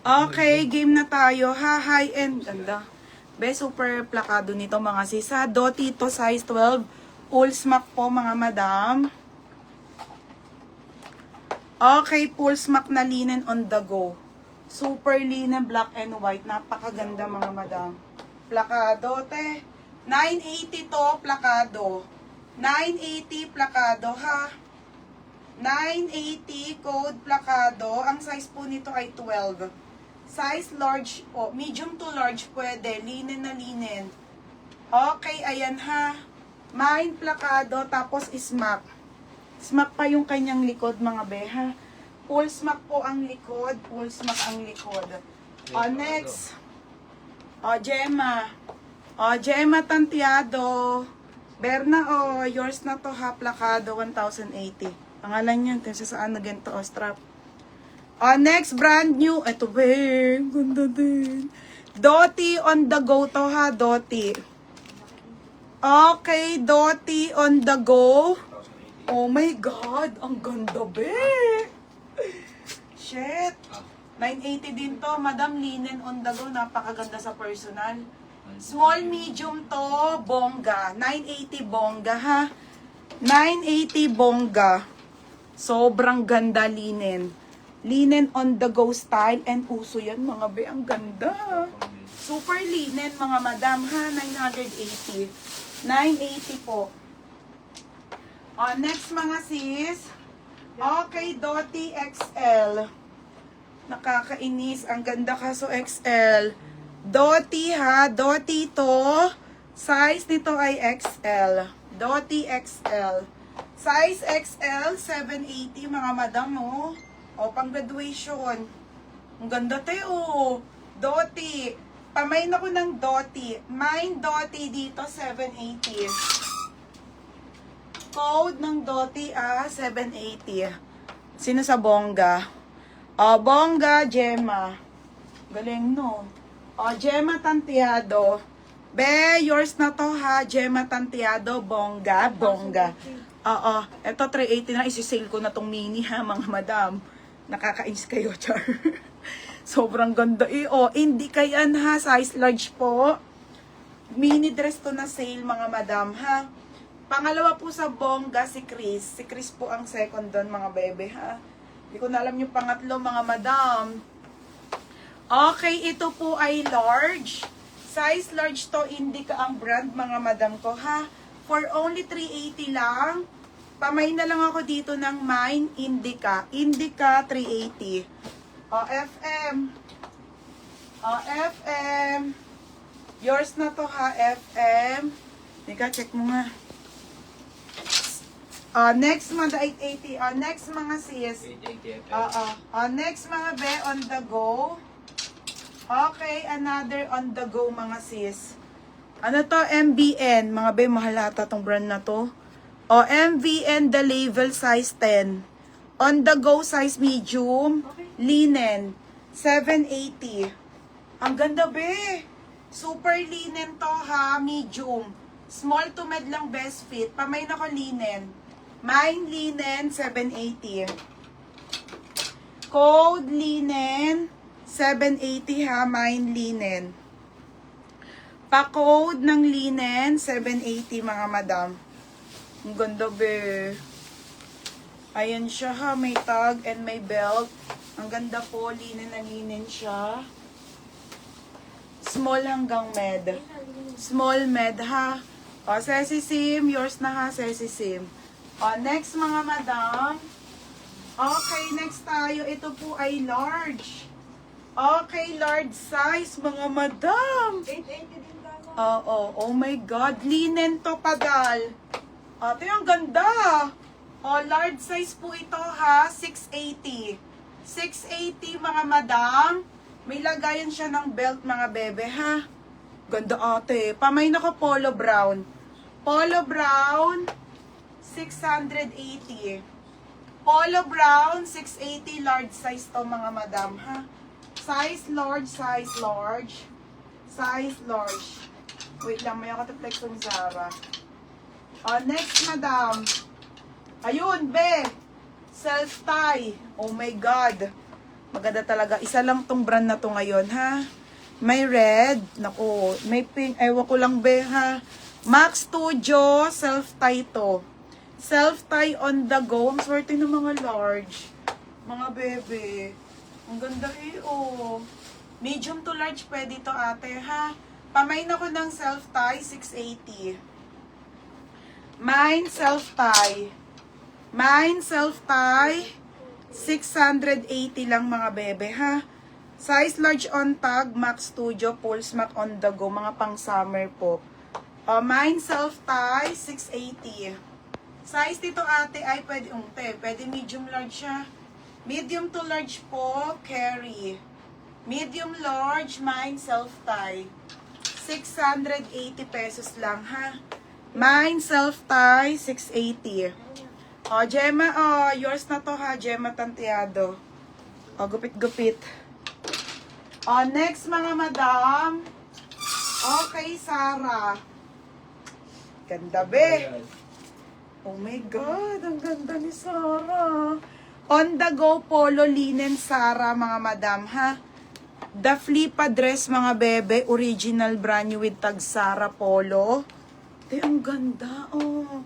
Okay, game na tayo. Ha, high-end. Ganda. Best super plakado nito mga sis. Ha, Doti to size 12. Full smack po mga madam. Okay, full smack na linen on the go. Super linen, black and white. Napakaganda mga madam. Plakado, te. 980 to, plakado. 980 plakado, ha. 980 code plakado. Ang size po nito ay 12. Size large po. Medium to large pwede. Linen na linen. Okay, ayan ha. Mine plakado, tapos smack. Smack pa yung kanyang likod mga beha. Full smack po ang likod. Full smack ang likod. O, next. O, Gemma. O, Gemma Tantiado. Berna, o, yours na to ha. Plakado, 1,080. Pangalan yan. Kasi saan na ganito, o, strap. Next, brand new. Ito, be. Ganda din. Doti on the go to ha, Doti. Okay, Doti on the go. Oh my God, ang ganda, be. Shit. 980 din to, Madam Linen on the go. Napakaganda sa personal. Small, medium to, bongga. 980 bongga, ha. 980 bongga. Sobrang ganda linen. Linen on the go style and uso yan mga be. Ang ganda. Super linen mga madam ha. 980. 980 po. Next mga sis. Okay, Doti XL. Nakakainis. Ang ganda kaso XL. Doti ha. Doti to. Size nito ay XL. Doti XL. Size XL, 780 mga madam oh. O, pang graduation. Ang ganda tayo. Doti. Pamain ako ng Doti. Mine Doti dito, 780. Code ng Doti, 780. Sino sa bongga? O, bongga, Gemma. Galing, no? O, Gemma Tantiado. Be, yours na to, ha? Gemma Tantiado, bongga, bongga. Oo. Ito, 380 na. Isisale ko na tong mini, ha, mga madam. Nakakainis kayo, char. Sobrang ganda eh. Oh, hindi kayan ha. Size large po. Mini dress to na sale mga madam ha. Pangalawa po sa bongga si Chris. Si Chris po ang second doon mga bebe ha. Hindi ko na alam yung pangatlo mga madam. Okay, ito po ay large. Size large to. Indica ang brand mga madam ko ha. For only 380 lang. Pamay na lang ako dito ng mine Indica. Indica 380. O, FM. O, FM. Yours na to ha, FM. Ika, check mo nga. Next mga 880. Next mga sis. 880. Next mga be on the go. Okay, another on the go mga sis. Ano to? MBN. Mga be, mahal ata tong brand na to. O, MVN, the label size 10. On the go size medium. Linen. 780. Ang ganda be. Super linen to ha. Medium. Small to med lang best fit. Pamay na ko linen. Mine linen. 780. Code linen. 780 ha. Mine linen. Pa-code ng linen. 780 mga madam. Ang ganda be. Ayan siya ha. May tag and may belt. Ang ganda po. Linen na linen siya. Small hanggang med. Small med ha. O, Ceci Sim. Yours na ha, Ceci Sim. O, next mga madam. Okay, next tayo. Ito po ay large. Okay, large size mga madam. 880 din lang. Oo. Oh my God. Linen to padal. Ito yung ganda. Large size po ito ha. 680. 680 mga madam. May lagayan siya ng belt mga bebe ha. Ganda ate. Pamay na ko polo brown. Polo brown. 680. Polo brown. 680 large size to mga madam ha. Size large. Size large. Size large. Wait lang. May ako flex ng Zara. Next, madam. Ayun, be. Self-tie. Oh my God. Maganda talaga. Isa lang tong brand na to ngayon, ha? May red. Naku, may pink. Ewan ko lang, be, ha? Max Studio, self-tie to. Self-tie on the go. Ang swerte ng mga large. Mga bebe. Ang ganda eh, oh. Medium to large pwede to, ate, ha? Pamain ako ng self-tie, 680. Mine self-tie. Mine self-tie, 680 lang mga bebe, ha? Size large on tag, Max Studio, Pulse Mac on the go, mga pang summer po. Mine self-tie, 680. Size dito ate ay pwede medium large siya. Medium to large po, carry. Medium large, mine self-tie. 680 pesos lang, ha? Mine self-tie, 680. Gemma, yours na to, ha? Gemma Tantiado. Gupit-gupit. Next, mga madam. Okay, Sarah. Ganda, be. Oh my God, ang ganda ni Sarah. On the go, polo, linen, Sarah, mga madam, ha? The Flipa dress, mga bebe. Original brand new with tag Sarah polo. Ang ganda, oh.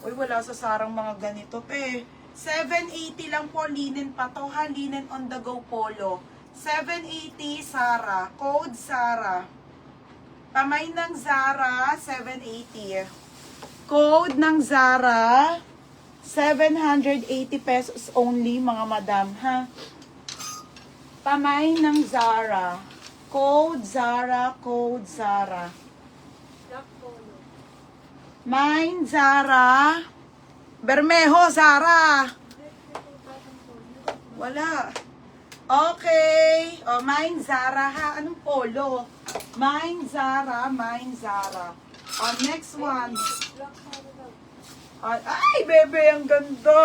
Uy, wala sa Sarang mga ganito, te. 780 lang po, linen pa to, ha? Linen on the go polo. 780, Sarah. Code Sarah. Pamay ng Zara, 780. Code ng Zara, 780 pesos only, mga madam, ha? Pamay ng Zara. Code Zara, code Zara. Mine Zara. Bermejo, Zara. Wala. Okay. Mine Zara, ha? Anong polo? Mine Zara, mine Zara. Next one. Ay, bebe, ang ganda.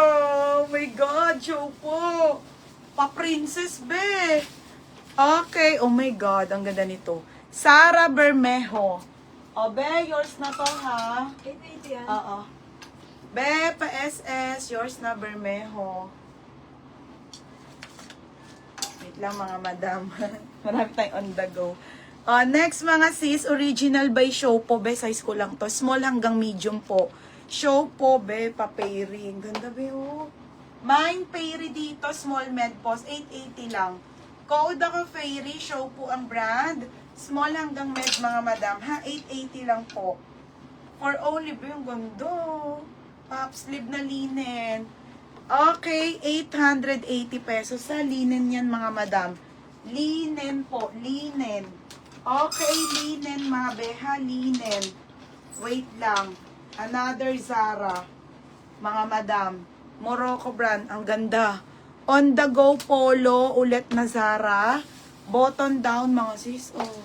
Oh my God, show po. Pa-princess, be. Okay, oh my God, ang ganda nito. Sara Bermejo. Be, yours na to, ha? 880 yan. Oo. Be, pa-SS, yours na Bermejo. Wait lang, mga madam. Marami tayong on the go. Next, mga sis, original by Show po, be. Size ko lang to. Small hanggang medium po. Show po, be, pa-pairing. Ganda, be, oh. Mine Fairy dito, small med post, 880 lang. Code ako Fairy, Show po ang brand. Small hanggang med, mga madam, ha? 880 lang po. For only, ba yung ganda? Pop sleeve na linen. Okay, 880 pesos sa linen yan, mga madam. Linen po, linen. Okay, linen, mga beha, linen. Wait lang. Another Zara. Mga madam. Morocco brand, ang ganda. On the go polo, ulit na Zara. Button down, mga sis. Oh.